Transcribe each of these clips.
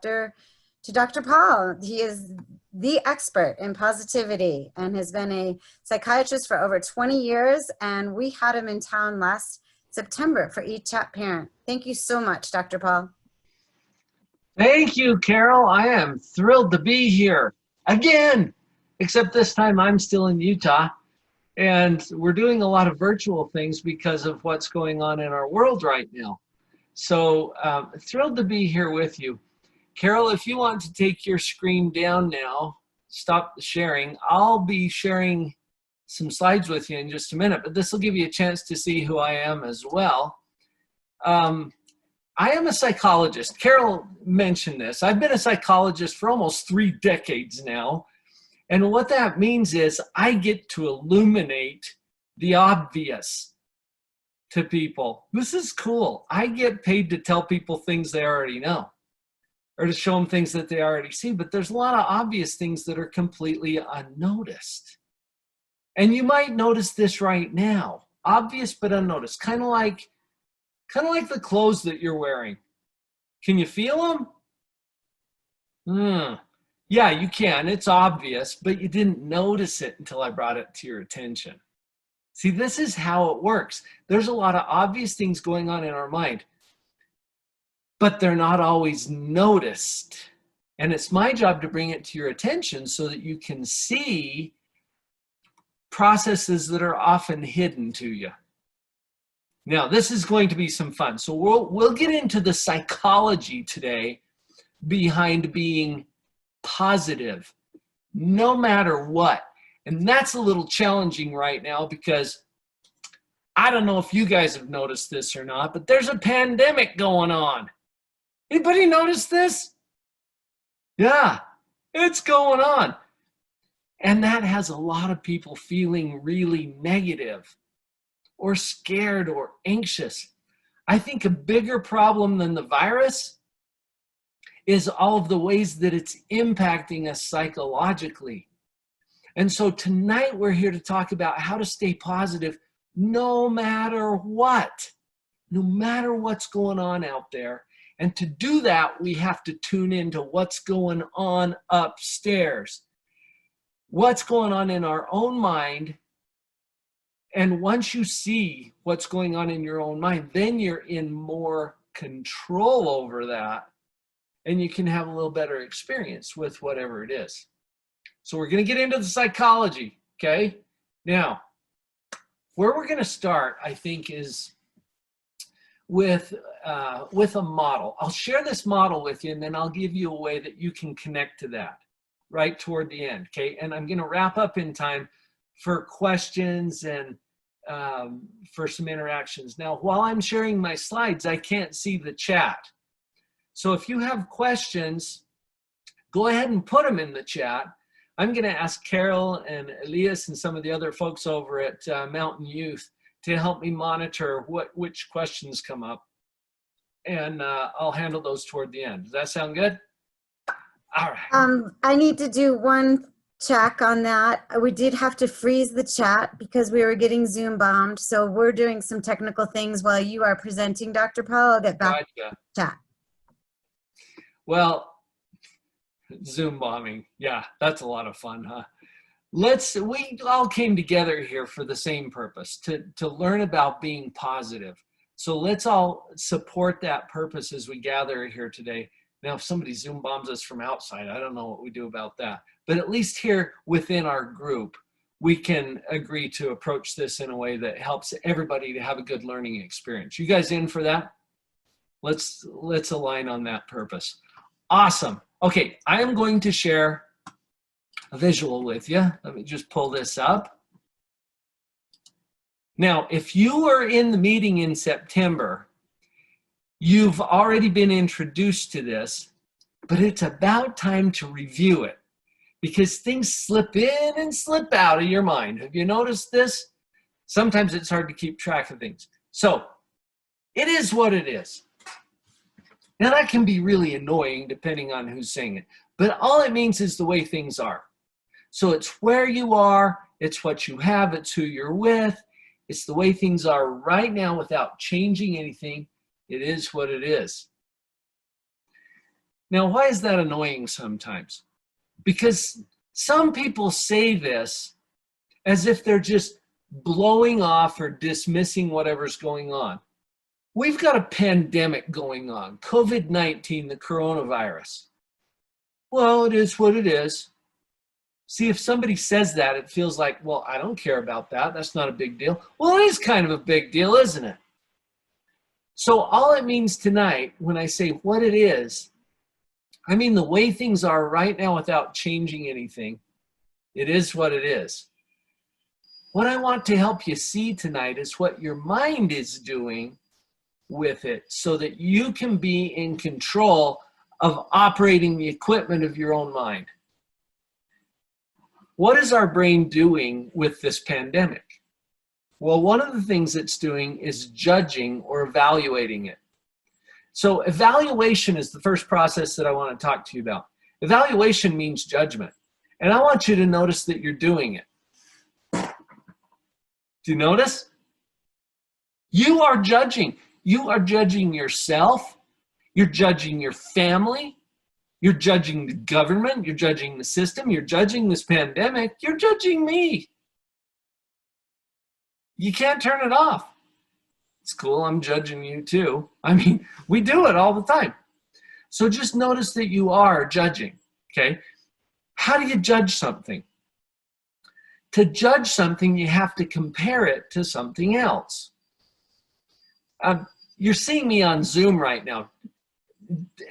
to Dr. Paul. He is the expert in positivity and has been a psychiatrist for over 20 years. And we had him in town last September for Eat Chat Parent. Thank you so much, Dr. Paul. Thank you, Carol. I am thrilled to be here again, except this time I'm still in Utah. And we're doing a lot of virtual things because of what's going on in our world right now. So thrilled to be here with you. Carol, if you want to take your screen down now, stop the sharing. I'll be sharing some slides with you in just a minute, but this will give you a chance to see who I am as well. I am a psychologist. Carol mentioned this. I've been a psychologist for almost 3 decades now. And what that means is I get to illuminate the obvious to people. This is cool. I get paid to tell people things they already know or to show them things that they already see. But there's a lot of obvious things that are completely unnoticed. And you might notice this right now. Obvious but unnoticed. Kind of like the clothes that you're wearing. Can you feel them? Yeah, you can. It's obvious, but you didn't notice it until I brought it to your attention. See, this is how it works. There's a lot of obvious things going on in our mind, but they're not always noticed. And it's my job to bring it to your attention so that you can see processes that are often hidden to you. Now, this is going to be some fun. So we'll get into the psychology today behind being positive, no matter what. And that's a little challenging right now because I don't know if you guys have noticed this or not, but there's a pandemic going on. Anybody notice this? Yeah, it's going on. And that has a lot of people feeling really negative or scared or anxious. I think a bigger problem than the virus is all of the ways that it's impacting us psychologically. And so tonight we're here to talk about how to stay positive no matter what, no matter what's going on out there. And to do that, we have to tune into what's going on upstairs, what's going on in our own mind. And once you see what's going on in your own mind, then you're in more control over that. And you can have a little better experience with whatever it is. So we're going to get into the psychology, okay? Now, where we're going to start, I think, is with a model. I'll share this model with you, and then I'll give you a way that you can connect to that right toward the end, okay? And I'm going to wrap up in time for questions and for some interactions. Now, while I'm sharing my slides, I can't see the chat. So if you have questions, go ahead and put them in the chat. I'm going to ask Carol and Elias and some of the other folks over at Mountain Youth to help me monitor which questions come up. And I'll handle those toward the end. Does that sound good? All right. I need to do one check on that. We did have to freeze the chat because we were getting Zoom bombed. So we're doing some technical things while you are presenting, Dr. Paul. I'll get back to chat. Well, Zoom bombing. Yeah, that's a lot of fun, huh? We all came together here for the same purpose, to learn about being positive. So let's all support that purpose as we gather here today. Now, if somebody Zoom bombs us from outside, I don't know what we do about that. But at least here within our group, we can agree to approach this in a way that helps everybody to have a good learning experience. You guys in for that? Let's align on that purpose. Awesome. Okay, I am going to share a visual with you. Let me just pull this up. Now, if you were in the meeting in September, you've already been introduced to this, but it's about time to review it because things slip in and slip out of your mind. Have you noticed this? Sometimes it's hard to keep track of things. So it is what it is. Now that can be really annoying depending on who's saying it, but all it means is the way things are. So it's where you are, it's what you have, it's who you're with, it's the way things are right now without changing anything. It is what it is. Now, why is that annoying sometimes? Because some people say this as if they're just blowing off or dismissing whatever's going on. We've got a pandemic going on, COVID-19, the coronavirus. Well, it is what it is. See, if somebody says that, it feels like, well, I don't care about that. That's not a big deal. Well, it is kind of a big deal, isn't it? So all it means tonight, when I say what it is, I mean the way things are right now without changing anything. It is what it is. What I want to help you see tonight is what your mind is doing with it so that you can be in control of operating the equipment of your own mind. What is our brain doing with this pandemic? Well, one of the things it's doing is judging or evaluating it. So evaluation is the first process that I want to talk to you about. Evaluation means judgment. And I want you to notice that you're doing it. Do you notice? You are judging. You are judging yourself. You're judging your family. You're judging the government. You're judging the system. You're judging this pandemic. You're judging me. You can't turn it off. It's cool. I'm judging you too. I mean, we do it all the time. So just notice that you are judging, okay? How do you judge something? To judge something, you have to compare it to something else. You're seeing me on Zoom right now.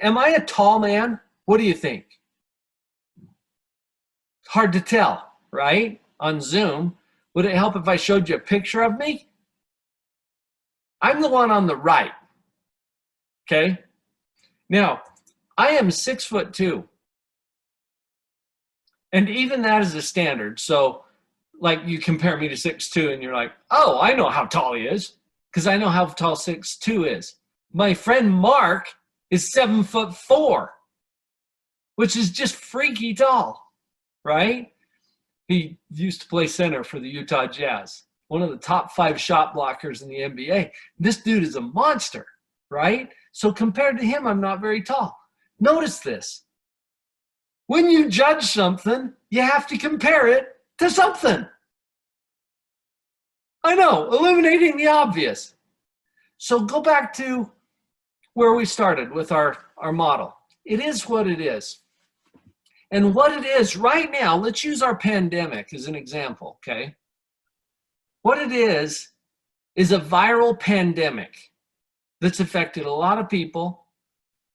Am I a tall man? What do you think? Hard to tell, right? On Zoom. Would it help if I showed you a picture of me? I'm the one on the right, okay? Now, I am 6'2". And even that is a standard. So, like, you compare me to 6'2", and you're like, oh, I know how tall he is, because I know how tall 6'2" is. My friend Mark is 7'4", which is just freaky tall, right? He used to play center for the Utah Jazz, one of the top 5 shot blockers in the NBA. This dude is a monster, right? So compared to him, I'm not very tall. Notice this. When you judge something, you have to compare it to something. I know, eliminating the obvious. So go back to where we started with our model. It is what it is. And what it is right now, let's use our pandemic as an example, okay? What it is a viral pandemic that's affected a lot of people.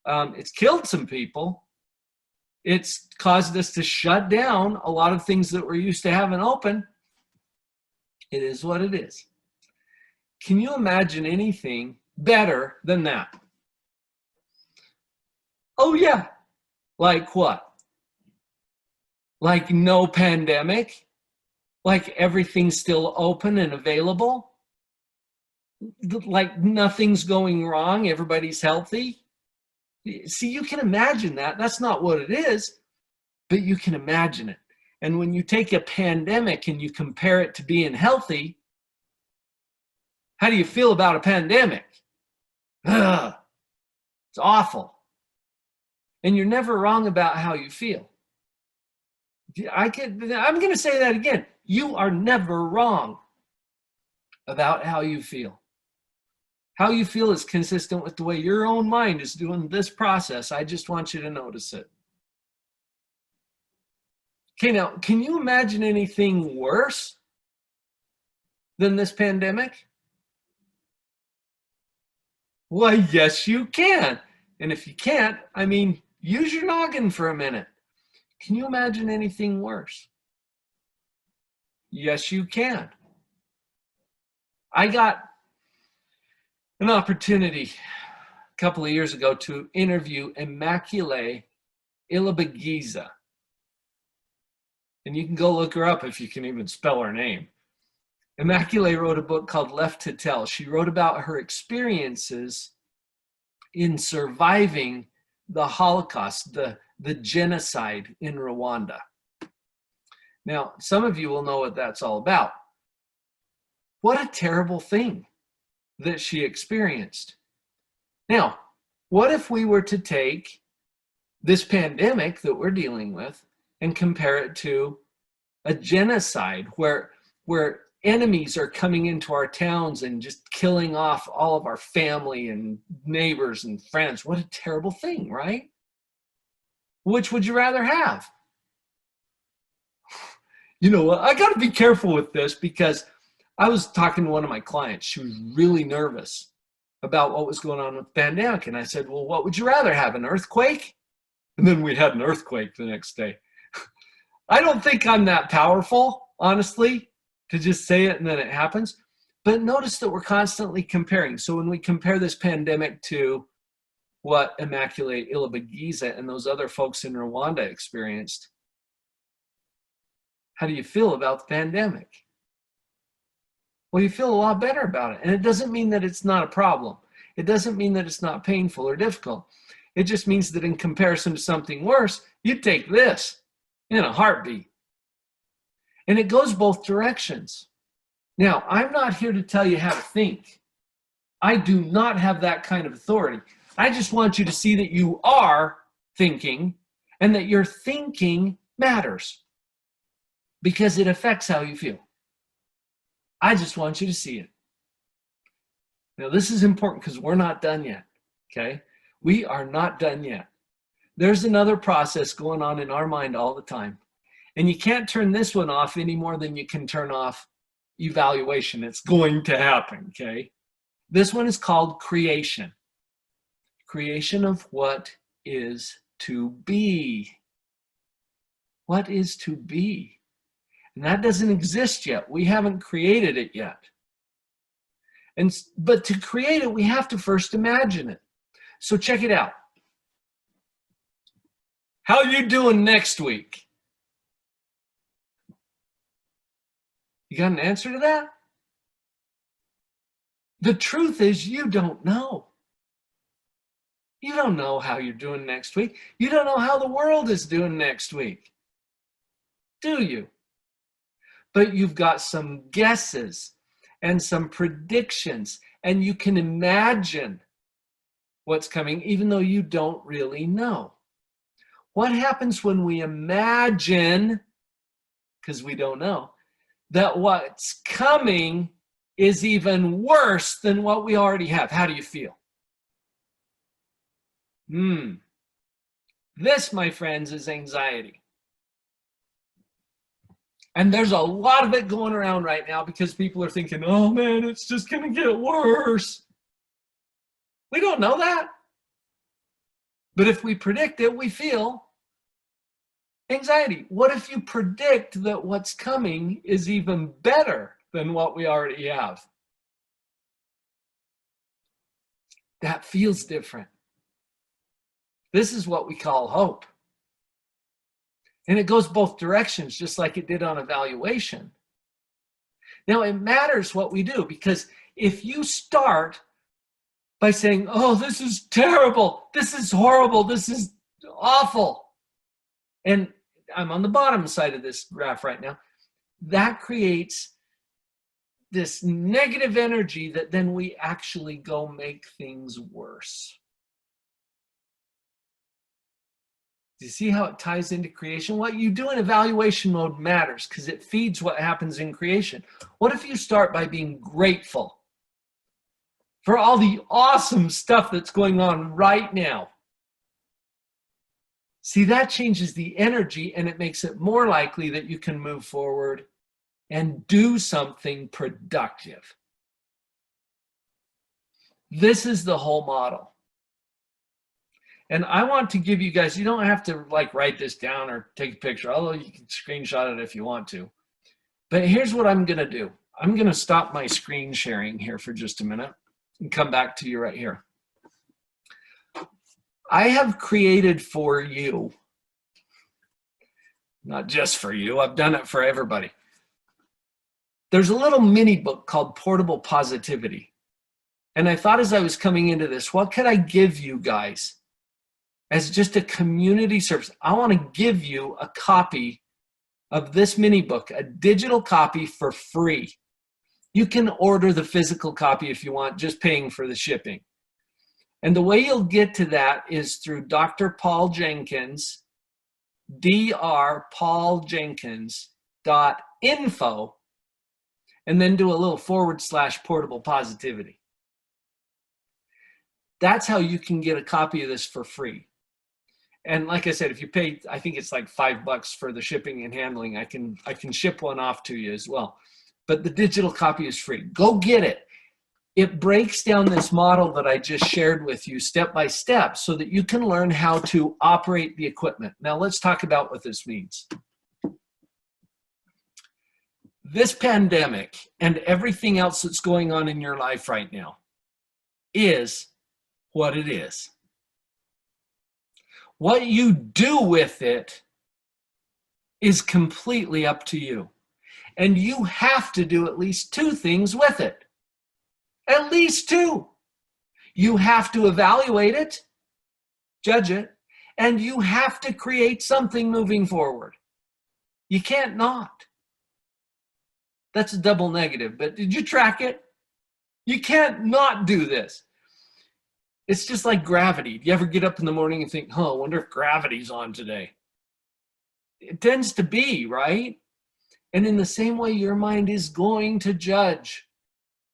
It's killed some people. It's caused us to shut down a lot of things that we're used to having open. It is what it is. Can you imagine anything better than that? Oh yeah. Like what? Like no pandemic? Like everything's still open and available? Like nothing's going wrong, everybody's healthy? See, you can imagine that. That's not what it is, but you can imagine it. And when you take a pandemic and you compare it to being healthy, how do you feel about a pandemic? Ugh, it's awful. And you're never wrong about how you feel. I'm going to say that again. You are never wrong about how you feel. How you feel is consistent with the way your own mind is doing this process. I just want you to notice it. Okay, now, can you imagine anything worse than this pandemic? Why, yes, you can. And if you can't, I mean, use your noggin for a minute. Can you imagine anything worse? Yes, you can. I got an opportunity a couple of years ago to interview Immaculée Ilibagiza. And you can go look her up if you can even spell her name. Immaculée wrote a book called Left to Tell. She wrote about her experiences in surviving the Holocaust, the genocide in Rwanda. Now, some of you will know what that's all about. What a terrible thing that she experienced. Now, what if we were to take this pandemic that we're dealing with and compare it to a genocide where enemies are coming into our towns and just killing off all of our family and neighbors and friends. What a terrible thing, right? Which would you rather have? You know what? I got to be careful with this because I was talking to one of my clients. She was really nervous about what was going on with the pandemic. And I said, well, what would you rather have, an earthquake? And then we had an earthquake the next day. I don't think I'm that powerful, honestly, to just say it and then it happens. But notice that we're constantly comparing. So when we compare this pandemic to what Immaculate Ilibagiza and those other folks in Rwanda experienced, how do you feel about the pandemic? Well, you feel a lot better about it. And it doesn't mean that it's not a problem. It doesn't mean that it's not painful or difficult. It just means that in comparison to something worse, you take this in a heartbeat. And it goes both directions. Now, I'm not here to tell you how to think. I do not have that kind of authority. I just want you to see that you are thinking and that your thinking matters because it affects how you feel. I just want you to see it. Now, this is important because we're not done yet, okay? We are not done yet. There's another process going on in our mind all the time. And you can't turn this one off any more than you can turn off evaluation. It's going to happen, okay? This one is called creation. Creation of what is to be. What is to be? And that doesn't exist yet. We haven't created it yet. But to create it, we have to first imagine it. So check it out. How are you doing next week? You got an answer to that? The truth is you don't know. You don't know how you're doing next week. You don't know how the world is doing next week. Do you? But you've got some guesses and some predictions, and you can imagine what's coming even though you don't really know. What happens when we imagine, because we don't know, that what's coming is even worse than what we already have? How do you feel? This, my friends, is anxiety. And there's a lot of it going around right now because people are thinking, oh man, it's just going to get worse. We don't know that. But if we predict it, we feel anxiety. What if you predict that what's coming is even better than what we already have? That feels different. This is what we call hope. And it goes both directions, just like it did on evaluation. Now, it matters what we do, because if you start by saying, oh, this is terrible, this is horrible, this is awful, and I'm on the bottom side of this graph right now, that creates this negative energy that then we actually go make things worse. Do you see how it ties into creation? What you do in evaluation mode matters because it feeds what happens in creation. What if you start by being grateful for all the awesome stuff that's going on right now? See, that changes the energy and it makes it more likely that you can move forward and do something productive. This is the whole model. And I want to give you guys, you don't have to like write this down or take a picture, although you can screenshot it if you want to. But here's what I'm going to do. I'm going to stop my screen sharing here for just a minute and come back to you right here. I have created for you, not just for you, I've done it for everybody. There's a little mini book called Portable Positivity. And I thought as I was coming into this, what could I give you guys as just a community service? I want to give you a copy of this mini book, a digital copy for free. You can order the physical copy if you want, just paying for the shipping. And the way you'll get to that is through Dr. Paul Jenkins, drpauljenkins.info, and then do a little / portable positivity. That's how you can get a copy of this for free. And like I said, if you pay, I think it's like $5 for the shipping and handling, I can ship one off to you as well. But the digital copy is free. Go get it. It breaks down this model that I just shared with you step by step so that you can learn how to operate the equipment. Now let's talk about what this means. This pandemic and everything else that's going on in your life right now is what it is. What you do with it is completely up to you. And you have to do at least 2 things with it. At least 2. You have to evaluate it, judge it, and you have to create something moving forward. You can't not. That's a double negative, but did you track it? You can't not do this. It's just like gravity. Do you ever get up in the morning and think, oh, I wonder if gravity's on today? It tends to be, right? And in the same way, your mind is going to judge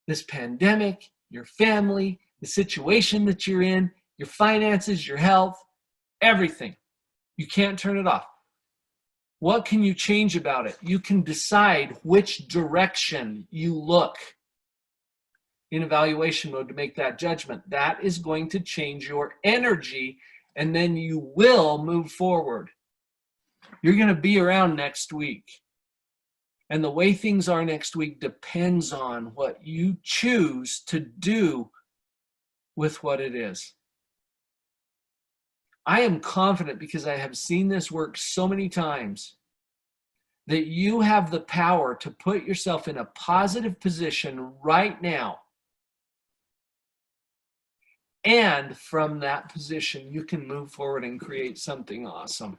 this pandemic, your family, the situation that you're in, your finances, your health, everything. You can't turn it off. What can you change about it? You can decide which direction you look in evaluation mode to make that judgment. That is going to change your energy, and then you will move forward. You're going to be around next week. And the way things are next week depends on what you choose to do with what it is. I am confident, because I have seen this work so many times, that you have the power to put yourself in a positive position right now. And from that position, you can move forward and create something awesome.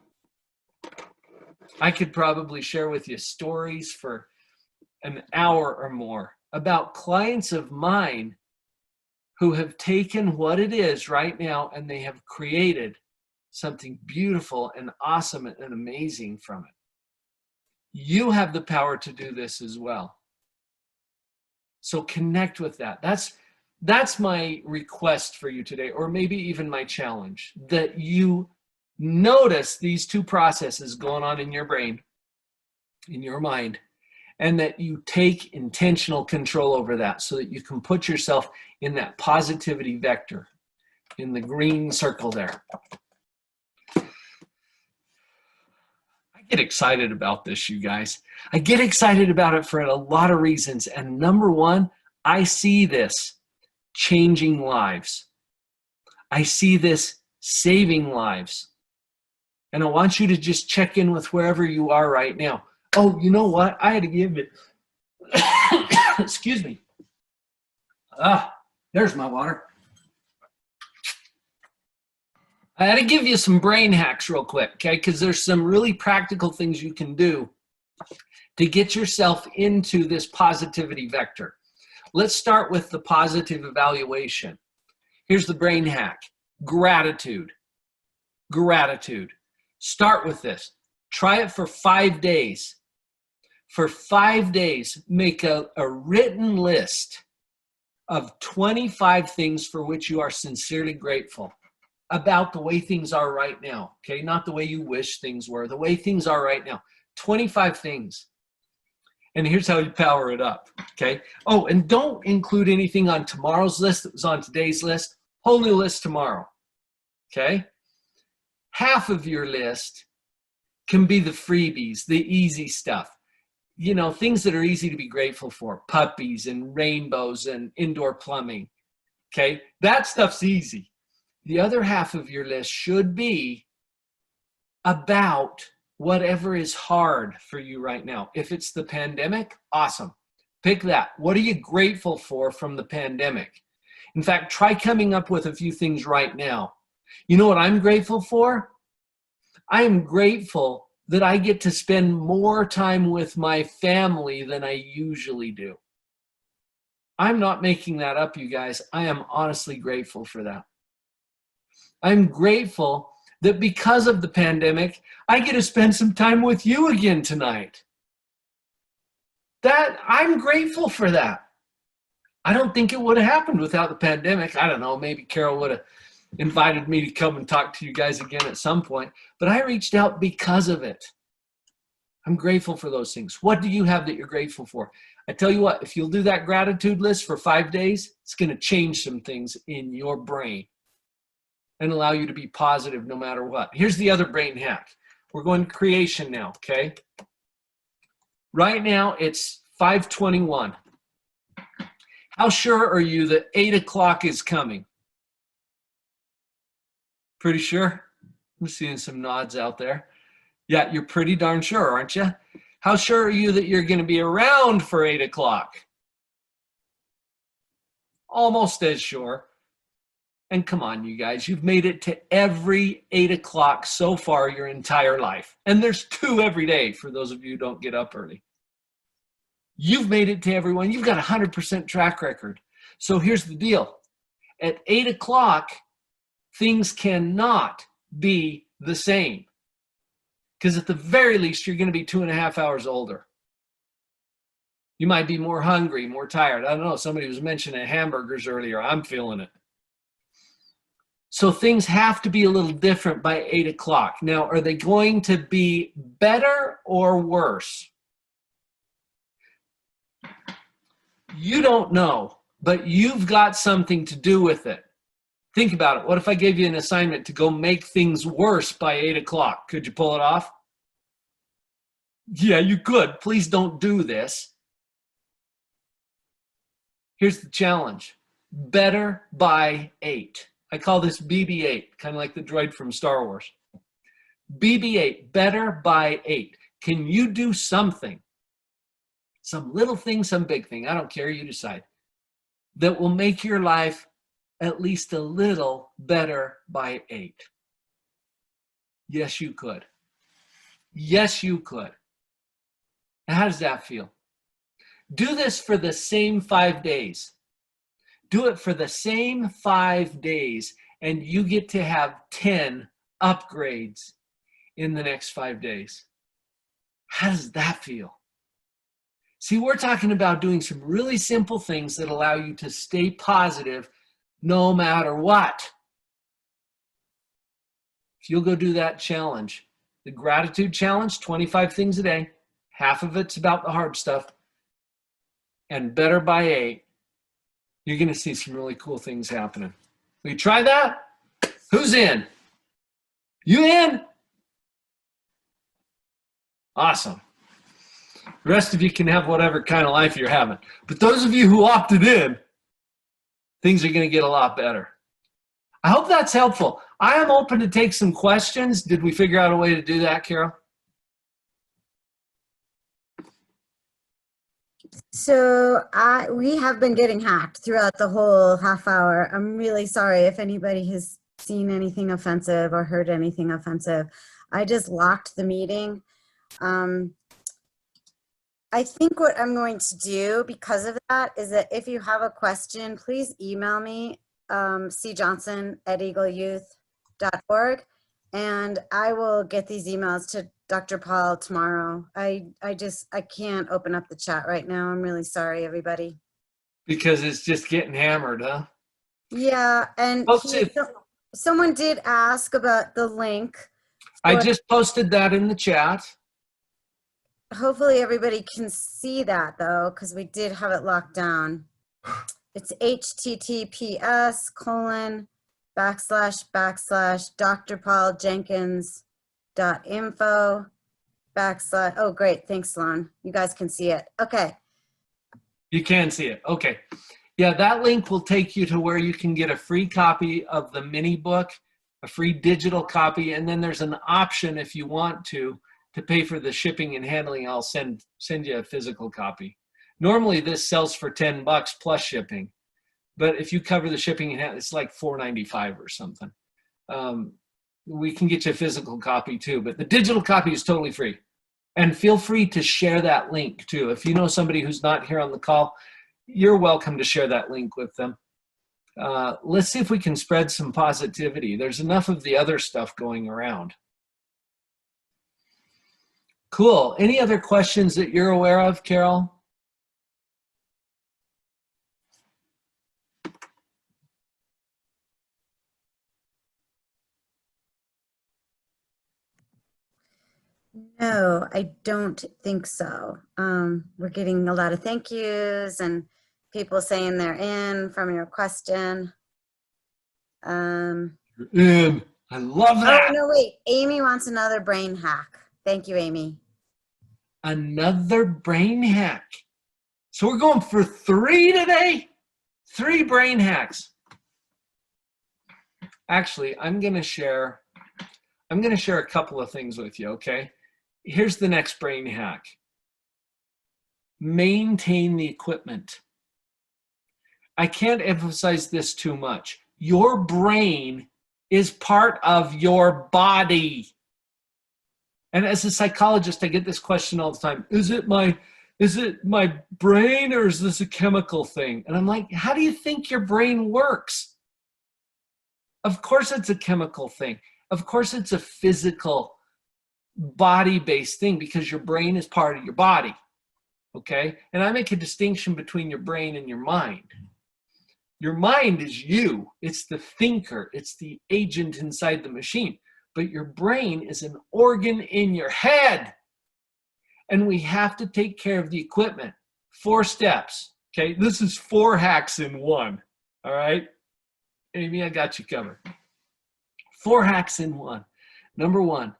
I could probably share with you stories for an hour or more about clients of mine who have taken what it is right now and they have created something beautiful and awesome and amazing from it. You have the power to do this as well. So connect with that. That's my request for you today, or maybe even my challenge, that you notice these 2 processes going on in your brain, in your mind, and that you take intentional control over that so that you can put yourself in that positivity vector, in the green circle there. I get excited about this, you guys. I get excited about it for a lot of reasons. And number one, I see this changing lives. I see this saving lives. And I want you to just check in with wherever you are right now. Oh, you know what? I had to give it. Excuse me. There's my water. I had to give you some brain hacks real quick, okay? Because there's some really practical things you can do to get yourself into this positivity vector. Let's start with the positive evaluation. Here's the brain hack. Gratitude. Gratitude. Start with this. Try it for 5 days. For 5 days, make a written list of 25 things for which you are sincerely grateful about the way things are right now, okay? Not the way you wish things were, the way things are right now. 25 things. And here's how you power it up, okay? Oh, and don't include anything on tomorrow's list that was on today's list. Whole new list tomorrow, okay? Half of your list can be the freebies, the easy stuff. You know, things that are easy to be grateful for. Puppies and rainbows and indoor plumbing, okay? That stuff's easy. The other half of your list should be about whatever is hard for you right now. If it's the pandemic, awesome. Pick that. What are you grateful for from the pandemic? In fact, try coming up with a few things right now. You know what I'm grateful for? I am grateful that I get to spend more time with my family than I usually do. I'm not making that up, you guys. I am honestly grateful for that. I'm grateful that because of the pandemic, I get to spend some time with you again tonight. I'm grateful for that. I don't think it would have happened without the pandemic. I don't know, maybe Carol would have invited me to come and talk to you guys again at some point, but I reached out because of it. I'm grateful for those things. What do you have that you're grateful for? I tell you what, if you'll do that gratitude list for 5 days, it's going to change some things in your brain and allow you to be positive no matter what. Here's the other brain hack. We're going to creation now, okay? Right now, it's 5:21. How sure are you that 8 o'clock is coming? Pretty sure? I'm seeing some nods out there. Yeah, you're pretty darn sure, aren't you? How sure are you that you're going to be around for 8 o'clock? Almost as sure. And come on, you guys, you've made it to every 8 o'clock so far your entire life. And there's 2 every day for those of you who don't get up early. You've made it to everyone. You've got a 100% track record. So here's the deal. At 8 o'clock, things cannot be the same. Because at the very least, you're going to be 2.5 hours older. You might be more hungry, more tired. I don't know. Somebody was mentioning hamburgers earlier. I'm feeling it. So things have to be a little different by 8 o'clock. Now, are they going to be better or worse? You don't know, but you've got something to do with it. Think about it. What if I gave you an assignment to go make things worse by 8 o'clock? Could you pull it off? Yeah, you could. Please don't do this. Here's the challenge. Better by 8. I call this BB-8, kind of like the droid from Star Wars. BB-8, better by 8. Can you do something? Some little thing, some big thing, I don't care, you decide, that will make your life at least a little better by 8. Yes, you could. Yes, you could. Now, how does that feel? Do this for the same 5 days. Do it for the same 5 days, and you get to have 10 upgrades in the next 5 days. How does that feel? See, we're talking about doing some really simple things that allow you to stay positive no matter what. If you'll go do that challenge, the gratitude challenge, 25 things a day, half of it's about the hard stuff, and better by 8, you're going to see some really cool things happening. Will you try that? Who's in? You in? Awesome. The rest of you can have whatever kind of life you're having. But those of you who opted in, things are going to get a lot better. I hope that's helpful. I am open to take some questions. Did we figure out a way to do that, Carol? So we have been getting hacked throughout the whole half hour. I'm really sorry if anybody has seen anything offensive or heard anything offensive. I just locked the meeting. I think what I'm going to do because of that is that if you have a question, please email me, cjohnson@eagleYouth.org, and I will get these emails to Dr. Paul tomorrow. I can't open up the chat right now. I'm really sorry, everybody. Because it's just getting hammered, huh? Yeah, and someone did ask about the link. I just posted that in the chat. Hopefully everybody can see that though, because we did have it locked down. It's https://drpauljenkins.info/ oh great, thanks Lon, you guys can see it. Okay, you can see it. Okay, yeah, that link will take you to where you can get a free copy of the mini book, a free digital copy, and then there's an option if you want to pay for the shipping and handling. I'll send you a physical copy. Normally this sells for $10 plus shipping, but if you cover the shipping and handling, it's like $4.95 or something. We can get you a physical copy too, but the digital copy is totally free. And feel free to share that link too. If you know somebody who's not here on the call, you're welcome to share that link with them. Let's see if we can spread some positivity. There's enough of the other stuff going around. Cool. Any other questions that you're aware of, Carol? No, I don't think so. We're getting a lot of thank yous and people saying they're in from your question. You're in. I love that. Oh, no, wait. Amy wants another brain hack. Thank you, Amy. Another brain hack. So we're going for 3 today? 3 brain hacks. Actually, I'm going to share a couple of things with you, okay? Here's the next brain hack. Maintain the equipment. I can't emphasize this too much. Your brain is part of your body. And as a psychologist, I get this question all the time. Is it my brain or is this a chemical thing? And I'm like, how do you think your brain works? Of course it's a chemical thing. Of course it's a physical body-based thing because your brain is part of your body, okay? And I make a distinction between your brain and your mind. Your mind is you. It's the thinker. It's the agent inside the machine. But your brain is an organ in your head. And we have to take care of the equipment. 4 steps, okay? This is 4 hacks in 1, all right? Amy, I got you covered. 4 hacks in 1. Number 1,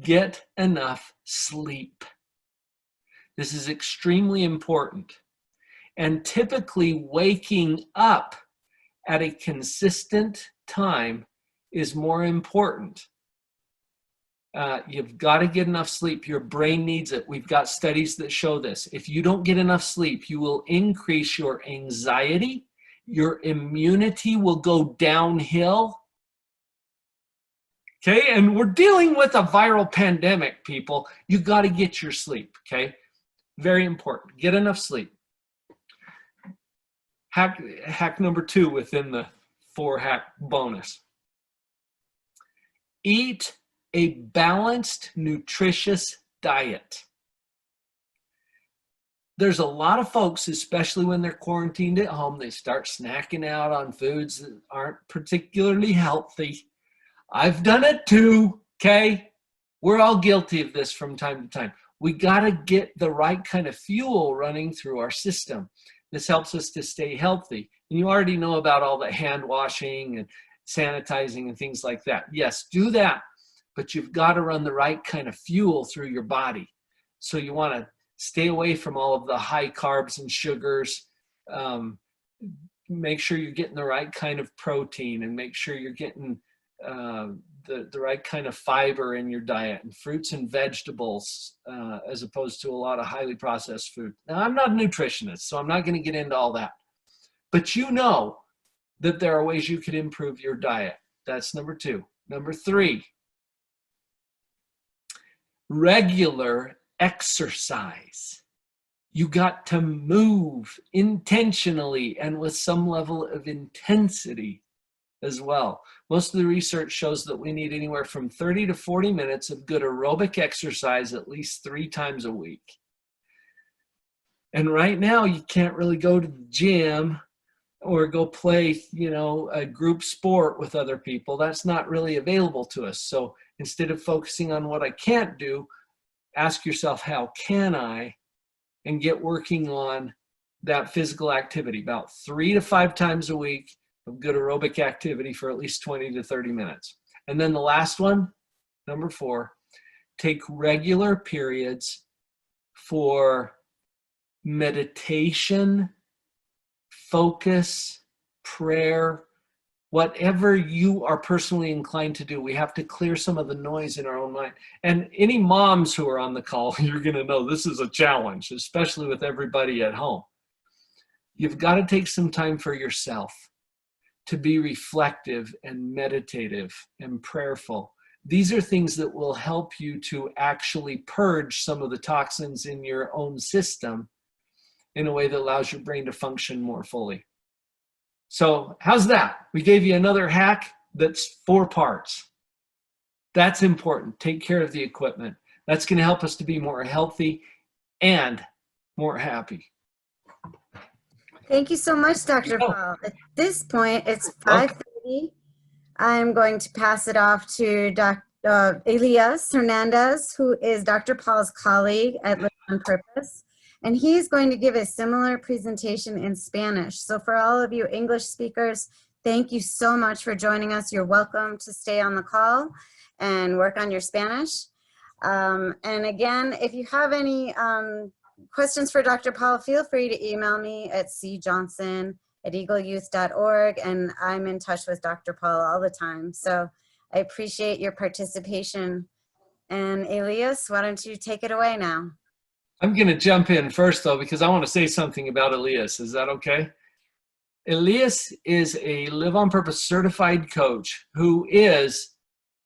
get enough sleep. This is extremely important. And typically waking up at a consistent time is more important. You've got to get enough sleep. Your brain needs it. We've got studies that show this. If you don't get enough sleep, you will increase your anxiety. Your immunity will go downhill. Okay, and we're dealing with a viral pandemic, people. You got to get your sleep, okay? Very important. Get enough sleep. Hack number 2 within the 4 hack bonus. Eat a balanced, nutritious diet. There's a lot of folks, especially when they're quarantined at home, they start snacking out on foods that aren't particularly healthy. I've done it too, okay? We're all guilty of this from time to time. We got to get the right kind of fuel running through our system. This helps us to stay healthy. And you already know about all the hand washing and sanitizing and things like that. Yes, do that, but you've got to run the right kind of fuel through your body. So you want to stay away from all of the high carbs and sugars. Make sure you're getting the right kind of protein and make sure you're getting the right kind of fiber in your diet and fruits and vegetables as opposed to a lot of highly processed food. Now, I'm not a nutritionist, so I'm not going to get into all that. But you know that there are ways you could improve your diet. That's number 2. Number 3, regular exercise. You got to move intentionally and with some level of intensity as well. Most of the research shows that we need anywhere from 30 to 40 minutes of good aerobic exercise at least 3 times a week. And right now you can't really go to the gym or go play, a group sport with other people. That's not really available to us. So instead of focusing on what I can't do, ask yourself, how can I? And get working on that physical activity about 3 to 5 times a week of good aerobic activity for at least 20 to 30 minutes. And then the last one, number 4, take regular periods for meditation, focus, prayer, whatever you are personally inclined to do. We have to clear some of the noise in our own mind. And any moms who are on the call, you're going to know this is a challenge, especially with everybody at home. You've got to take some time for yourself to be reflective and meditative and prayerful. These are things that will help you to actually purge some of the toxins in your own system in a way that allows your brain to function more fully. So how's that? We gave you another hack that's 4 parts. That's important. Take care of the equipment. That's going to help us to be more healthy and more happy. Thank you so much, Dr. Paul. At this point, it's 5:30. I'm going to pass it off to Dr. Elias Hernandez, who is Dr. Paul's colleague at Live on Purpose. And he's going to give a similar presentation in Spanish. So for all of you English speakers, thank you so much for joining us. You're welcome to stay on the call and work on your Spanish. And again, if you have any questions for Dr. Paul, feel free to email me at cjohnson@eagleyouth.org, and I'm in touch with Dr. Paul all the time. So I appreciate your participation. And Elias, why don't you take it away now? I'm going to jump in first, though, because I want to say something about Elias. Is that okay? Elias is a Live on Purpose certified coach who is,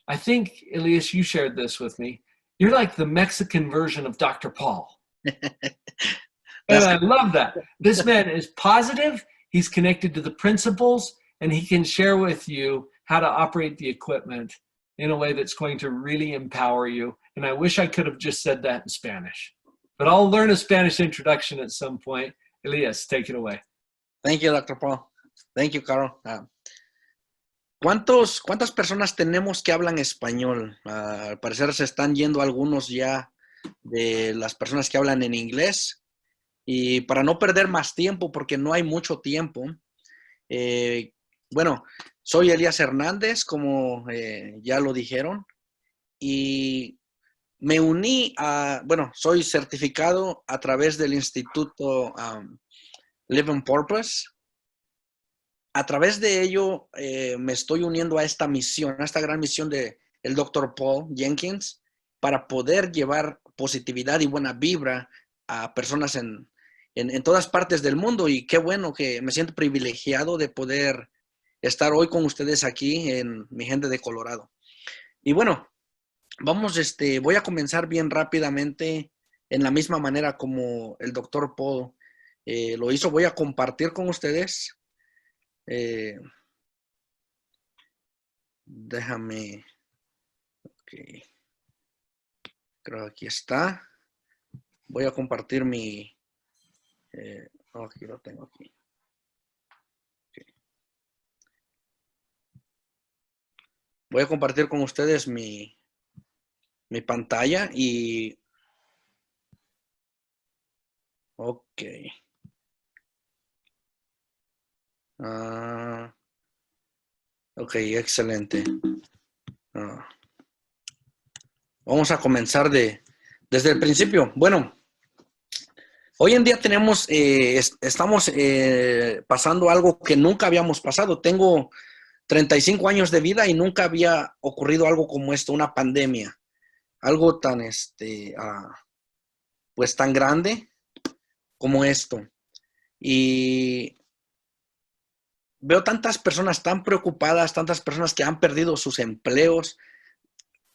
I think, Elias, you shared this with me. You're like the Mexican version of Dr. Paul. And I love that. This man is positive, he's connected to the principles, and he can share with you how to operate the equipment in a way that's going to really empower you. And I wish I could have just said that in Spanish. But I'll learn a Spanish introduction at some point. Elias, take it away. Thank you, Dr. Paul. Thank you, Carol. ¿Cuántas personas tenemos que hablan español? Al parecer se están yendo algunos ya de las personas que hablan en inglés. Y para no perder más tiempo, porque no hay mucho tiempo, bueno, soy Elias Hernández, como ya lo dijeron, y me uní bueno, soy certificado a través del Instituto Live on Purpose. A través de ello me estoy uniendo a esta misión, a esta gran misión del Dr. Paul Jenkins, para poder llevar positividad y buena vibra a personas en todas partes del mundo. Y qué bueno que me siento privilegiado de poder estar hoy con ustedes aquí en mi gente de Colorado. Y bueno, voy a comenzar bien rápidamente en la misma manera como el Dr. Paul lo hizo. Voy a compartir con ustedes. Déjame. Okay. Creo que aquí está. Voy a compartir mi. Aquí lo tengo aquí. Okay. Voy a compartir con ustedes mi pantalla y. Ok. Ok, excelente. Vamos a comenzar desde el principio. Bueno, hoy en día estamos pasando algo que nunca habíamos pasado. Tengo 35 años de vida y nunca había ocurrido algo como esto, una pandemia. Algo tan, pues tan grande como esto. Y veo tantas personas tan preocupadas, tantas personas que han perdido sus empleos,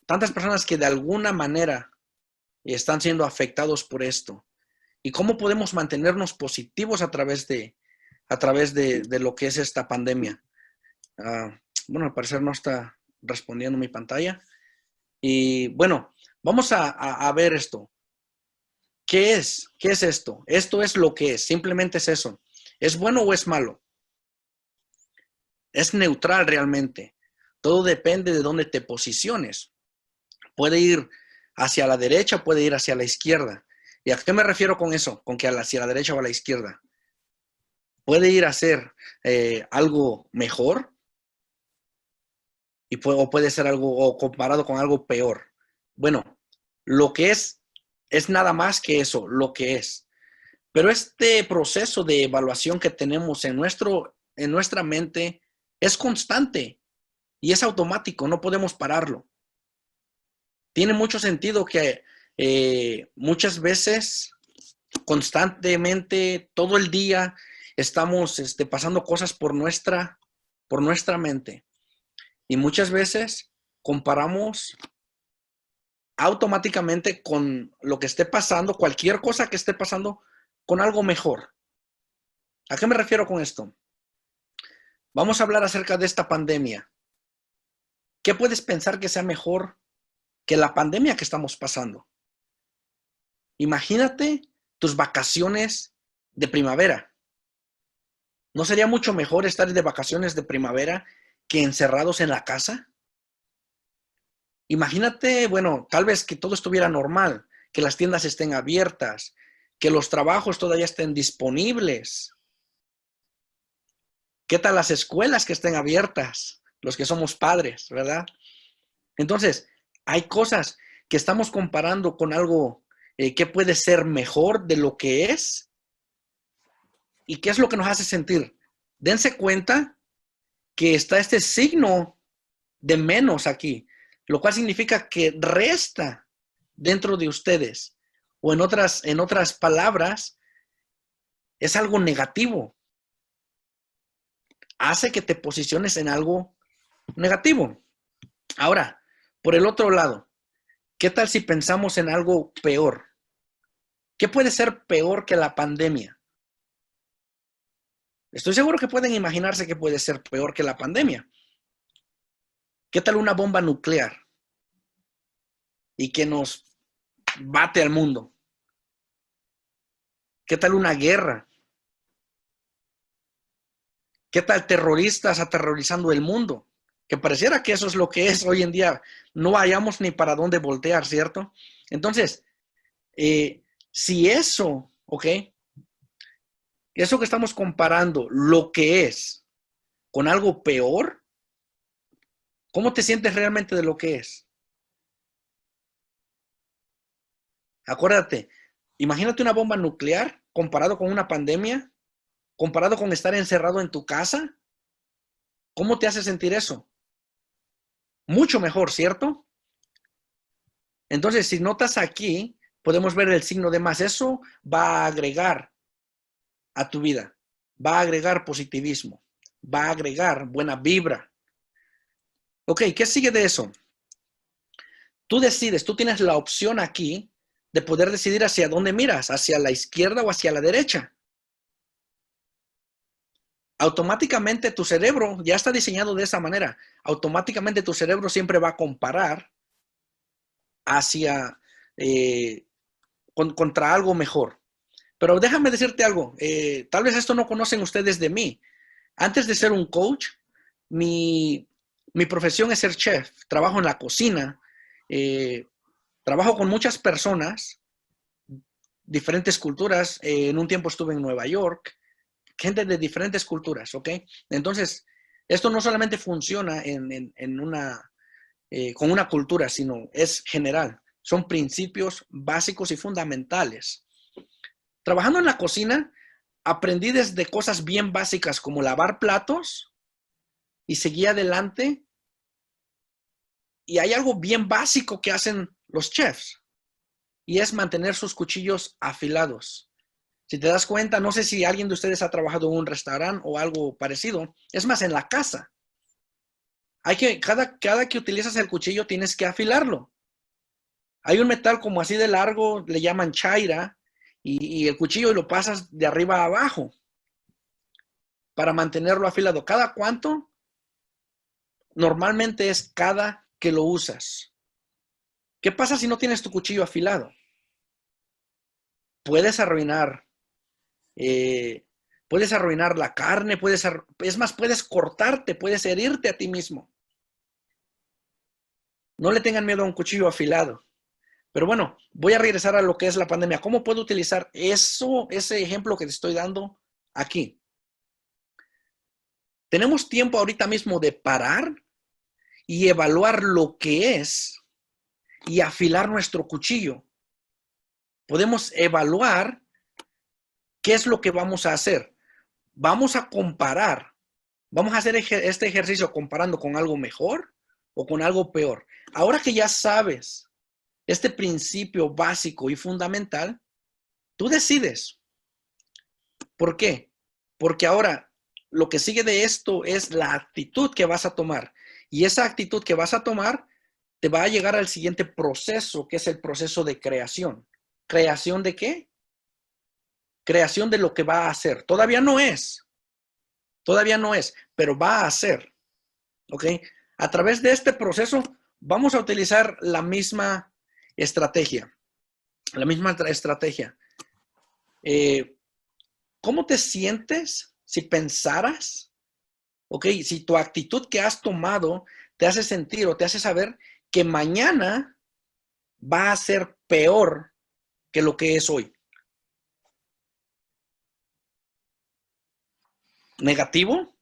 tantas personas que de alguna manera están siendo afectados por esto. ¿Y cómo podemos mantenernos positivos a través de lo que es esta pandemia? Bueno, al parecer no está respondiendo mi pantalla. Y bueno, vamos a ver esto. ¿Qué es? ¿Qué es esto? Esto es lo que es. Simplemente es eso. ¿Es bueno o es malo? Es neutral realmente. Todo depende de dónde te posiciones. Puede ir hacia la derecha, puede ir hacia la izquierda. ¿Y a qué me refiero con eso? Con que hacia la derecha o a la izquierda. Puede ir a ser algo mejor o puede ser algo o comparado con algo peor. Bueno, lo que es nada más que eso, lo que es. Pero este proceso de evaluación que tenemos en nuestra mente es constante y es automático, no podemos pararlo. Tiene mucho sentido que muchas veces, constantemente, todo el día, estamos pasando cosas por nuestra mente. Y muchas veces comparamos automáticamente con lo que esté pasando, cualquier cosa que esté pasando, con algo mejor. ¿A qué me refiero con esto? Vamos a hablar acerca de esta pandemia. ¿Qué puedes pensar que sea mejor que la pandemia que estamos pasando? Imagínate tus vacaciones de primavera. ¿No sería mucho mejor estar de vacaciones de primavera que encerrados en la casa? Imagínate, bueno, tal vez que todo estuviera normal, que las tiendas estén abiertas, que los trabajos todavía estén disponibles. ¿Qué tal las escuelas que estén abiertas? Los que somos padres, ¿verdad? Entonces, hay cosas que estamos comparando con algo que puede ser mejor de lo que es. ¿Y qué es lo que nos hace sentir? Dense cuenta que está este signo de menos aquí, lo cual significa que resta dentro de ustedes. O en otras palabras, es algo negativo. Hace que te posiciones en algo negativo. Ahora, por el otro lado, ¿qué tal si pensamos en algo peor? ¿Qué puede ser peor que la pandemia? Estoy seguro que pueden imaginarse que puede ser peor que la pandemia. ¿Qué tal una bomba nuclear? Y que nos bate al mundo. ¿Qué tal una guerra? ¿Qué tal terroristas aterrorizando el mundo? Que pareciera que eso es lo que es hoy en día. No hayamos ni para dónde voltear, ¿cierto? Entonces, si eso, ¿ok? Eso que estamos comparando, lo que es, con algo peor, ¿cómo te sientes realmente de lo que es? Acuérdate, imagínate una bomba nuclear comparado con una pandemia, comparado con estar encerrado en tu casa. ¿Cómo te hace sentir eso? Mucho mejor, ¿cierto? Entonces, si notas aquí, podemos ver el signo de más. Eso va a agregar a tu vida, va a agregar positivismo, va a agregar buena vibra. Ok, ¿qué sigue de eso? Tú decides, tú tienes la opción aquí de poder decidir hacia dónde miras, hacia la izquierda o hacia la derecha. Automáticamente tu cerebro ya está diseñado de esa manera. Automáticamente tu cerebro siempre va a comparar hacia contra algo mejor. Pero déjame decirte algo. Tal vez esto no conocen ustedes de mí. Antes de ser un coach, mi profesión es ser chef. Trabajo en la cocina. Trabajo con muchas personas, diferentes culturas. En un tiempo estuve en Nueva York. Gente de diferentes culturas, ¿ok? Entonces, esto no solamente funciona con una cultura, sino es general. Son principios básicos y fundamentales. Trabajando en la cocina, aprendí desde cosas bien básicas como lavar platos y seguí adelante. Y hay algo bien básico que hacen los chefs y es mantener sus cuchillos afilados. Si te das cuenta, no sé si alguien de ustedes ha trabajado en un restaurante o algo parecido. Es más, en la casa. Cada que utilizas el cuchillo tienes que afilarlo. Hay un metal como así de largo, le llaman chaira, y el cuchillo lo pasas de arriba a abajo para mantenerlo afilado. ¿Cada cuánto? Normalmente es cada que lo usas. ¿Qué pasa si no tienes tu cuchillo afilado? Puedes arruinar la carne, es más, puedes cortarte, puedes herirte a ti mismo. No le tengan miedo a un cuchillo afilado. Pero bueno, voy a regresar a lo que es la pandemia. ¿Cómo puedo utilizar ese ejemplo que te estoy dando aquí? Tenemos tiempo ahorita mismo de parar y evaluar lo que es y afilar nuestro cuchillo. Podemos evaluar qué es lo que vamos a hacer. Vamos a comparar. Vamos a hacer este ejercicio comparando con algo mejor o con algo peor. Ahora que ya sabes este principio básico y fundamental, tú decides. ¿Por qué? Porque ahora lo que sigue de esto es la actitud que vas a tomar. Y esa actitud que vas a tomar te va a llegar al siguiente proceso, que es el proceso de creación. ¿Creación de qué? Creación de lo que va a hacer. Todavía no es, pero va a ser. ¿Ok? A través de este proceso vamos a utilizar la misma estrategia. La misma estrategia. ¿Cómo te sientes si pensaras? ¿Ok? Si tu actitud que has tomado te hace sentir o te hace saber que mañana va a ser peor que lo que es hoy. Negativo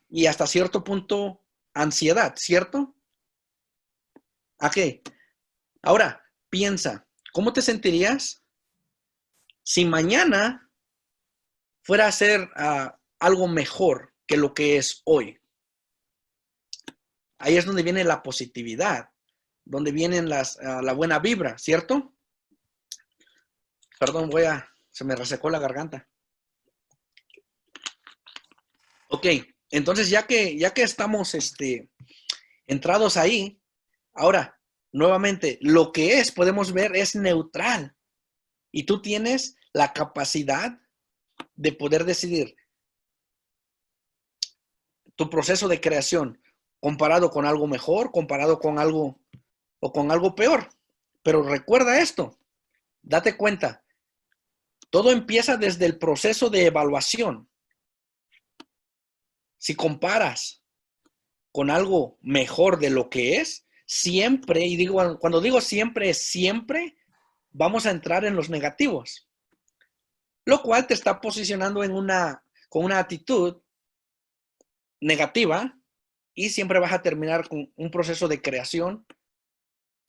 y hasta cierto punto ansiedad, ¿cierto? ¿A qué? Ahora, piensa, ¿cómo te sentirías si mañana fuera a ser algo mejor que lo que es hoy? Ahí es donde viene la positividad, donde vienen la buena vibra, ¿cierto? Perdón, se me resecó la garganta. Ok, entonces ya que estamos entrados ahí, ahora, nuevamente, lo que podemos ver, es neutral. Y tú tienes la capacidad de poder decidir tu proceso de creación comparado con algo mejor, comparado con algo o con algo peor. Pero recuerda esto, date cuenta, todo empieza desde el proceso de evaluación. Si comparas con algo mejor de lo que es, siempre, y digo, cuando digo siempre, es siempre, vamos a entrar en los negativos. Lo cual te está posicionando con una actitud negativa y siempre vas a terminar con un proceso de creación.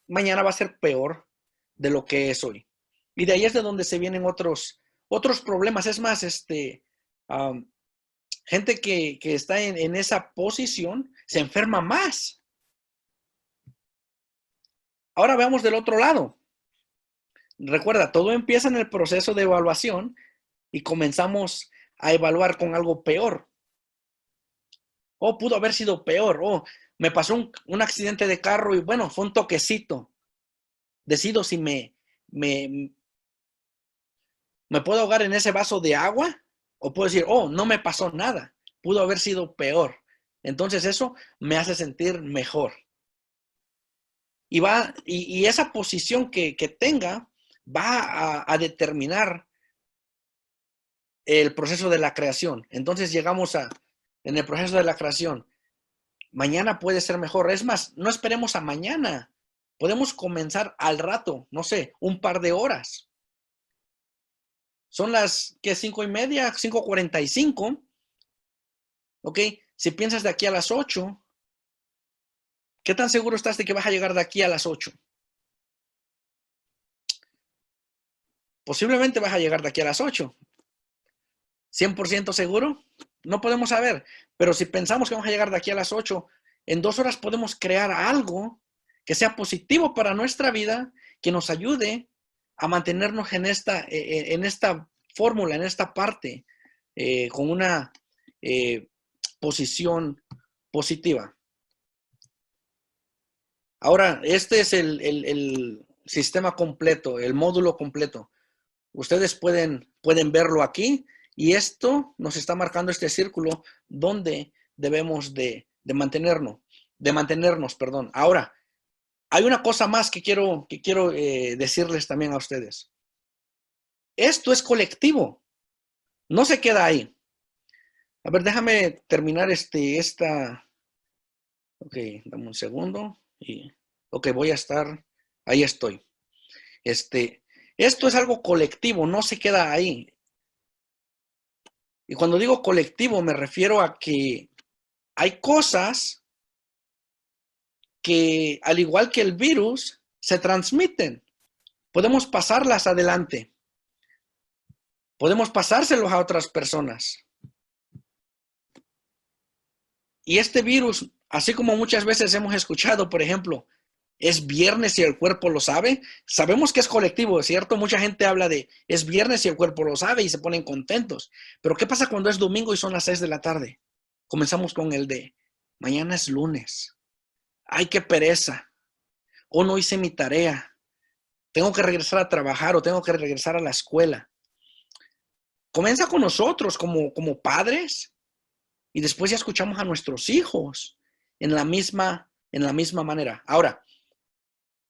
Mañana va a ser peor de lo que es hoy. Y de ahí es de donde se vienen otros problemas. Es más, gente que está en esa posición se enferma más. Ahora veamos del otro lado. Recuerda, todo empieza en el proceso de evaluación y comenzamos a evaluar con algo peor. Oh, pudo haber sido peor. Oh, me pasó un accidente de carro y bueno, fue un toquecito. Decido si me puedo ahogar en ese vaso de agua o puedo decir, oh, no me pasó nada. Pudo haber sido peor. Entonces eso me hace sentir mejor. Y esa posición que tenga va a determinar el proceso de la creación. Entonces llegamos en el proceso de la creación. Mañana puede ser mejor. Es más, no esperemos a mañana. Podemos comenzar al rato, no sé, un par de horas. Son las, ¿qué? 5:30, 5:45. Ok, si piensas de aquí a las 8, ¿qué tan seguro estás de que vas a llegar de aquí a las 8? Posiblemente vas a llegar de aquí a las 8. ¿100% seguro? No podemos saber. Pero si pensamos que vamos a llegar de aquí a las 8, en 2 horas podemos crear algo que sea positivo para nuestra vida, que nos ayude a mantenernos en esta fórmula, en esta parte, con una posición positiva. Ahora, este es el sistema completo, el módulo completo. Ustedes pueden verlo aquí y esto nos está marcando este círculo donde debemos de mantenernos, perdón. Ahora, hay una cosa más que quiero decirles también a ustedes. Esto es colectivo, no se queda ahí. A ver, déjame terminar esta. Ok, dame un segundo. Ok, voy a estar, ahí estoy. Esto es algo colectivo, no se queda ahí. Y cuando digo colectivo me refiero a que hay cosas que, al igual que el virus, se transmiten. Podemos pasarlas adelante. Podemos pasárselos a otras personas. Y este virus, así como muchas veces hemos escuchado, por ejemplo, es viernes y el cuerpo lo sabe. Sabemos que es colectivo, ¿cierto? Mucha gente habla de es viernes y el cuerpo lo sabe y se ponen contentos. Pero ¿qué pasa cuando es domingo y son las 6 de la tarde? Comenzamos con el de mañana es lunes. Ay, qué pereza. O no hice mi tarea. Tengo que regresar a trabajar o tengo que regresar a la escuela. Comienza con nosotros como padres. Y después ya escuchamos a nuestros hijos en la misma manera. Ahora,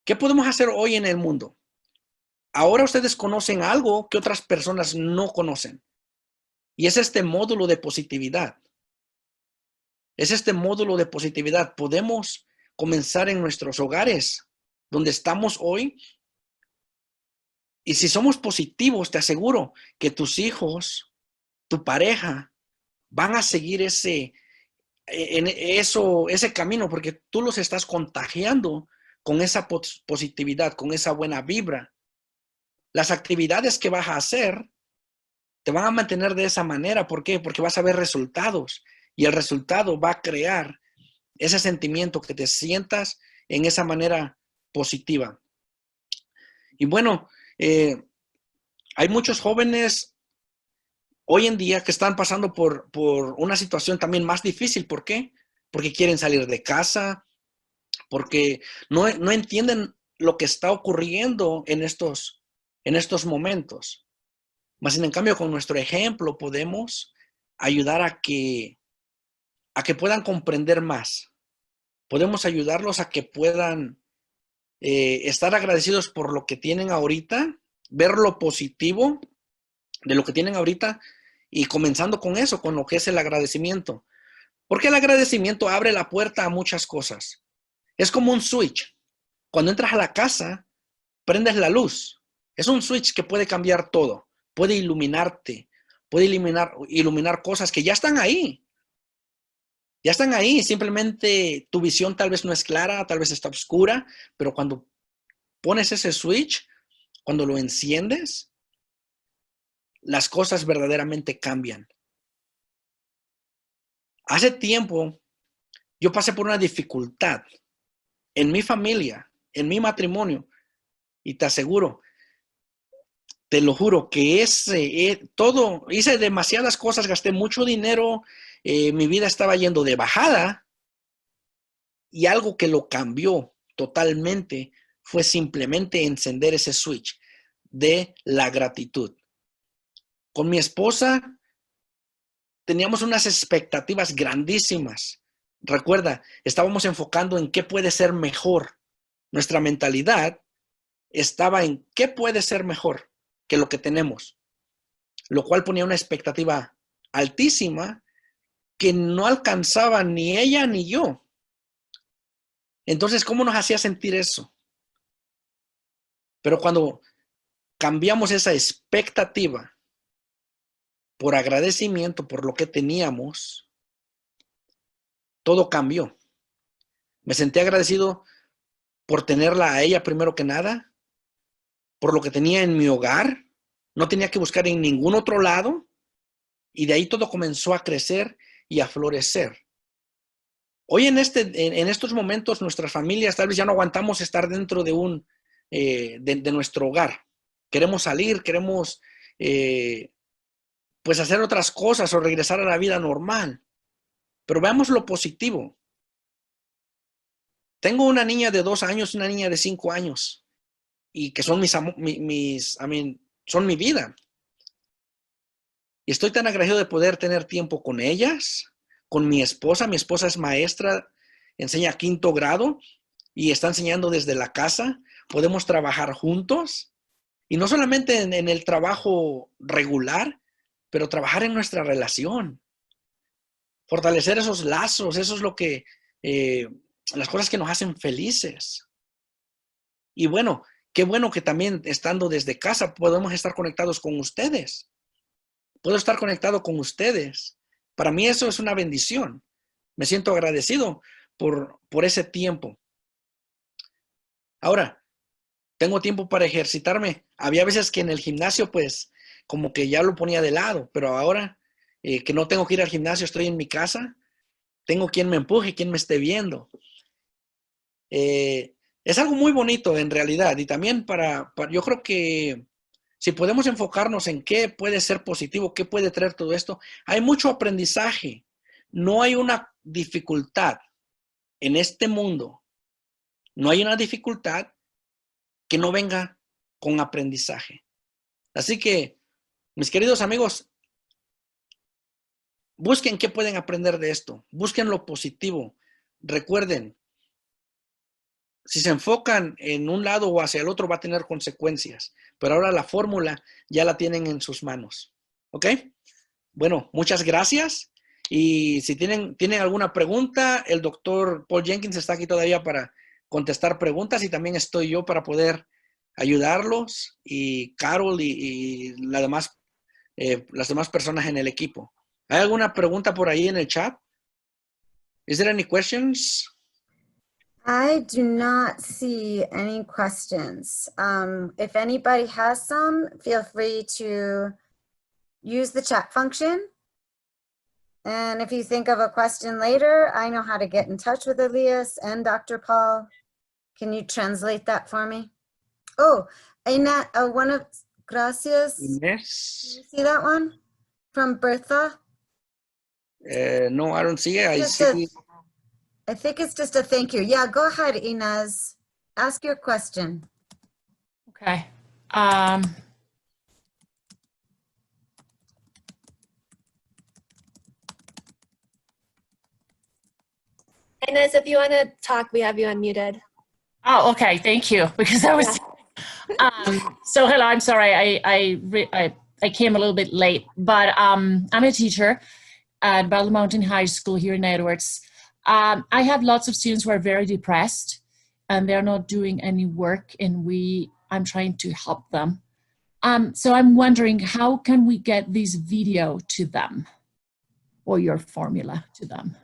¿qué podemos hacer hoy en el mundo? Ahora ustedes conocen algo que otras personas no conocen. Y es este módulo de positividad. Es este módulo de positividad. Podemos comenzar en nuestros hogares, donde estamos hoy. Y si somos positivos, te aseguro que tus hijos, tu pareja, van a seguir ese camino, porque tú los estás contagiando con esa positividad, con esa buena vibra. Las actividades que vas a hacer te van a mantener de esa manera. ¿Por qué? Porque vas a ver resultados y el resultado va a crear ese sentimiento que te sientas en esa manera positiva. Y bueno, hay muchos jóvenes hoy en día que están pasando por una situación también más difícil. ¿Por qué? Porque quieren salir de casa, porque no entienden lo que está ocurriendo en estos momentos. Mas, en cambio, con nuestro ejemplo podemos ayudar a que puedan comprender más. Podemos ayudarlos a que puedan estar agradecidos por lo que tienen ahorita, ver lo positivo de lo que tienen ahorita y comenzando con eso, con lo que es el agradecimiento. Porque el agradecimiento abre la puerta a muchas cosas. Es como un switch. Cuando entras a la casa, prendes la luz. Es un switch que puede cambiar todo. Puede iluminarte. Puede iluminar cosas que ya están ahí. Ya están ahí. Simplemente tu visión tal vez no es clara, tal vez está oscura, pero cuando pones ese switch, cuando lo enciendes, las cosas verdaderamente cambian. Hace tiempo yo pasé por una dificultad en mi familia, en mi matrimonio, y te aseguro, te lo juro, que hice demasiadas cosas, gasté mucho dinero, mi vida estaba yendo de bajada, y algo que lo cambió totalmente fue simplemente encender ese switch de la gratitud. Con mi esposa teníamos unas expectativas grandísimas. Recuerda, estábamos enfocando en qué puede ser mejor. Nuestra mentalidad estaba en qué puede ser mejor que lo que tenemos, lo cual ponía una expectativa altísima que no alcanzaba ni ella ni yo. Entonces, ¿cómo nos hacía sentir eso? Pero cuando cambiamos esa expectativa por agradecimiento por lo que teníamos, todo cambió. Me sentí agradecido por tenerla a ella primero que nada, por lo que tenía en mi hogar, no tenía que buscar en ningún otro lado, y de ahí todo comenzó a crecer y a florecer. Hoy en estos momentos nuestras familias tal vez ya no aguantamos estar dentro de nuestro hogar. Queremos salir, queremos pues hacer otras cosas o regresar a la vida normal. Pero veamos lo positivo. Tengo una niña de 2 años, una niña de 5 años, y que son son mi vida. Y estoy tan agradecido de poder tener tiempo con ellas, con mi esposa. Mi esposa es maestra, enseña 5º grado y está enseñando desde la casa. Podemos trabajar juntos y no solamente en el trabajo regular, pero trabajar en nuestra relación. Fortalecer esos lazos, eso es lo que, las cosas que nos hacen felices. Y bueno, qué bueno que también estando desde casa podemos estar conectados con ustedes. Puedo estar conectado con ustedes. Para mí eso es una bendición. Me siento agradecido por ese tiempo. Ahora, tengo tiempo para ejercitarme. Había veces que en el gimnasio, pues, como que ya lo ponía de lado, pero ahora que no tengo que ir al gimnasio, estoy en mi casa, tengo quien me empuje, quien me esté viendo. Es algo muy bonito en realidad, y también yo creo que si podemos enfocarnos en qué puede ser positivo, qué puede traer todo esto, hay mucho aprendizaje. No hay una dificultad en este mundo, no hay una dificultad que no venga con aprendizaje. Así que, mis queridos amigos, busquen qué pueden aprender de esto. Busquen lo positivo. Recuerden, si se enfocan en un lado o hacia el otro va a tener consecuencias. Pero ahora la fórmula ya la tienen en sus manos. ¿Ok? Bueno, muchas gracias. Y si tienen alguna pregunta, el doctor Paul Jenkins está aquí todavía para contestar preguntas y también estoy yo para poder ayudarlos y Carol y las demás personas en el equipo. ¿Hay alguna pregunta por ahí en el chat? Is there any questions? I do not see any questions. If anybody has some, feel free to use the chat function. And if you think of a question later, I know how to get in touch with Elias and Dr. Paul. Can you translate that for me? Oh, Ina, gracias. Yes. You see that one from Bertha? No, I don't see it. I think it's just a thank you. Yeah, go ahead, Inez. Ask your question. Okay. Inez, if you want to talk, we have you unmuted. Oh, okay. Thank you. Because I was. So hello. I'm sorry. I came a little bit late, but I'm a teacher at Battle Mountain High School here in Edwards. I have lots of students who are very depressed, and they're not doing any work, and I'm trying to help them. So I'm wondering, how can we get this video to them, or your formula to them?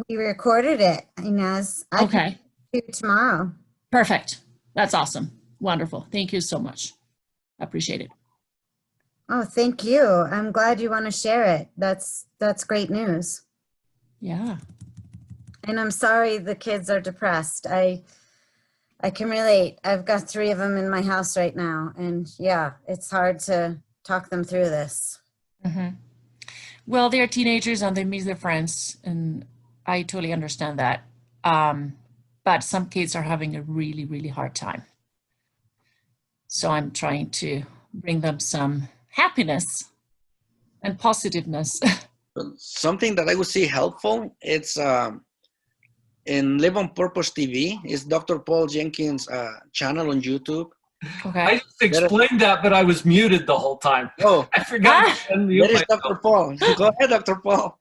We recorded it, Inez. I Okay. can do it tomorrow. Perfect. That's awesome. Wonderful. Thank you so much. I appreciate it. Oh, thank you. I'm glad you want to share it. That's great news. Yeah. And I'm sorry the kids are depressed. I can relate. I've got 3 of them in my house right now. And yeah, it's hard to talk them through this. Mm-hmm. Well, they're teenagers and they miss their friends, and I totally understand that. But some kids are having a really, really hard time. So I'm trying to bring them some happiness and positiveness. Something that I would see helpful, it's in Live on Purpose TV, is Dr. Paul Jenkins' channel on YouTube. Okay. I just explained that, but I was muted the whole time. Oh, I forgot to unmute that is myself. Dr. Paul. Go ahead, Dr. Paul.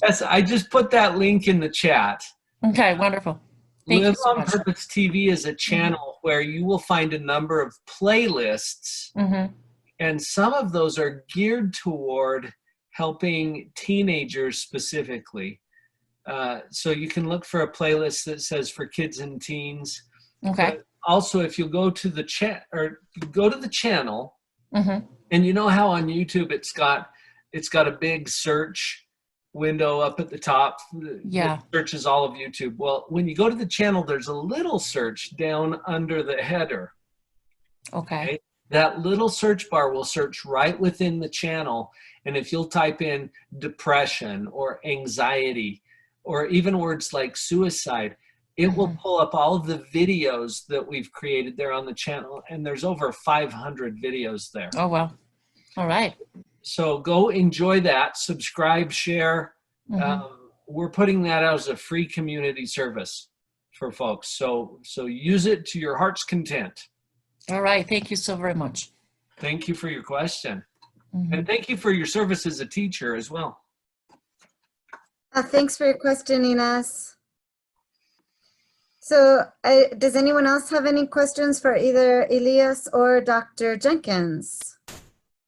Yes, I just put that link in the chat. Okay, wonderful. Thank Live you so on much. Purpose TV is a channel where you will find a number of playlists, Mm-hmm. and some of those are geared toward helping teenagers specifically. So you can look for a playlist that says for kids and teens. Okay. But also, if you go to the chat or go to the channel, Mm-hmm. and you know how on YouTube it's got a big search window up at the top. Yeah. It searches all of YouTube. Well, when you go to the channel, there's a little search down under the header. Okay. That little search bar will search right within the channel. And if you'll type in depression or anxiety, or even words like suicide, it will pull up all of the videos that we've created there on the channel. And there's over 500 videos there. Oh, well. All right. So go enjoy that, subscribe, share. We're putting that out as a free community service for folks. So use it to your heart's content. All right. Thank you so very much. Thank you for your question. And thank you for your service as a teacher as well. Thanks for your question, Inez. So does anyone else have any questions for either Elias or Dr. Jenkins?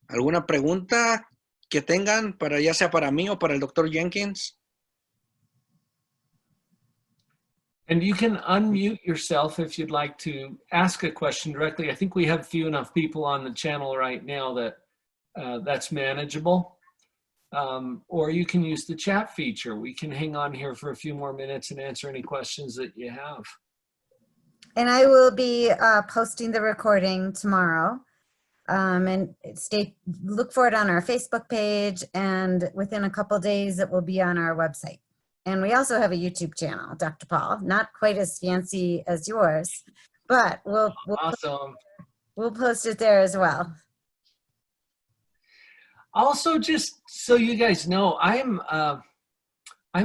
¿Alguna pregunta que tengan para ya sea para mí o para el Dr. Jenkins? And you can unmute yourself if you'd like to ask a question directly. I think we have few enough people on the channel right now that that's manageable. Or you can use the chat feature. We can hang on here for a few more minutes and answer any questions that you have. And I will be posting the recording tomorrow. And look for it on our Facebook page, and within a couple days it will be on our website. And we also have a YouTube channel, Dr. Paul, not quite as fancy as yours, but we'll Awesome. post it there as well. Also, just so you guys know, I'm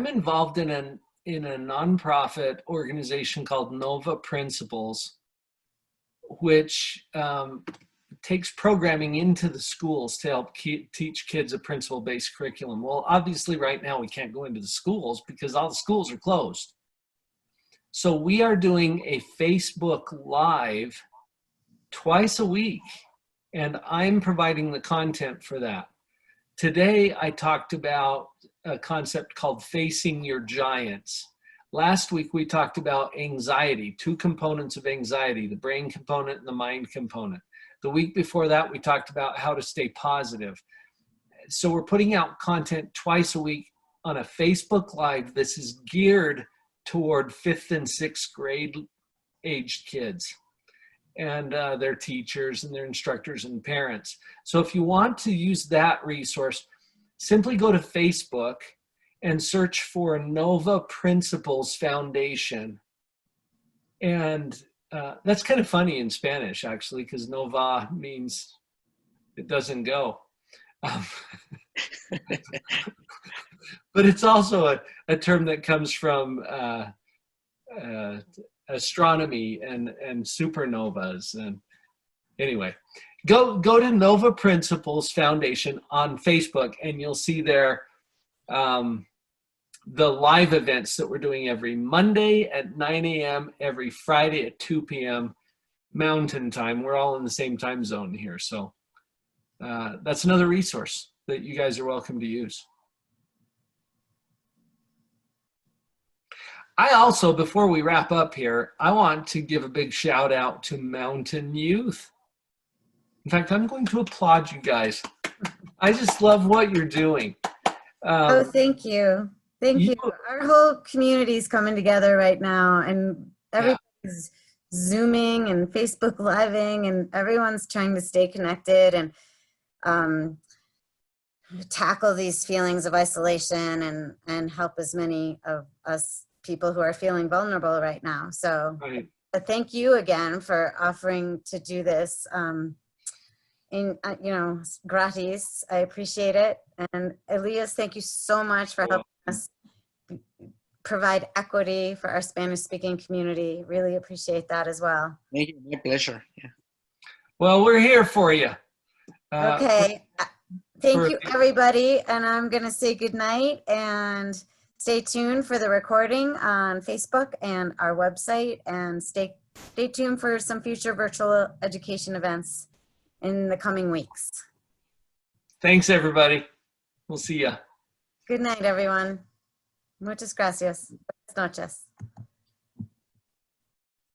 involved in a nonprofit organization called Nova Principles, which takes programming into the schools to help teach kids a principle-based curriculum. Well, obviously right now we can't go into the schools because all the schools are closed. So we are doing a Facebook Live twice a week, and I'm providing the content for that. Today, I talked about a concept called facing your giants. Last week, we talked about anxiety, 2 components of anxiety, the brain component and the mind component. The week before that, we talked about how to stay positive. So we're putting out content twice a week on a Facebook Live. This is geared toward 5th and 6th grade aged kids and their teachers and their instructors and parents. So if you want to use that resource, simply go to Facebook and search for Nova Principles Foundation. And that's kind of funny in Spanish, actually, because Nova means it doesn't go. But it's also a term that comes from astronomy and supernovas. And anyway, go to Nova Principles Foundation on Facebook, and you'll see there the live events that we're doing every Monday at 9 a.m., every Friday at 2 p.m. Mountain Time. We're all in the same time zone here. So that's another resource that you guys are welcome to use. I also, before we wrap up here, I want to give a big shout out to Mountain Youth. In fact, I'm going to applaud you guys. I just love what you're doing. Oh, thank you. Thank you. Our whole community is coming together right now, and everybody's Zooming and Facebook Living, and everyone's trying to stay connected and tackle these feelings of isolation and help as many of us people who are feeling vulnerable right now. So thank you again for offering to do this gratis. I appreciate it. And Elias, thank you so much for helping us provide equity for our Spanish speaking community. Really appreciate that as well. Thank you. My pleasure. Yeah. Well, we're here for you. Okay. Thank you, everybody. And I'm going to say good night and stay tuned for the recording on Facebook and our website, and stay tuned for some future virtual education events in the coming weeks. Thanks, everybody. We'll see ya. Good night, everyone. Muchas gracias. Buenas noches.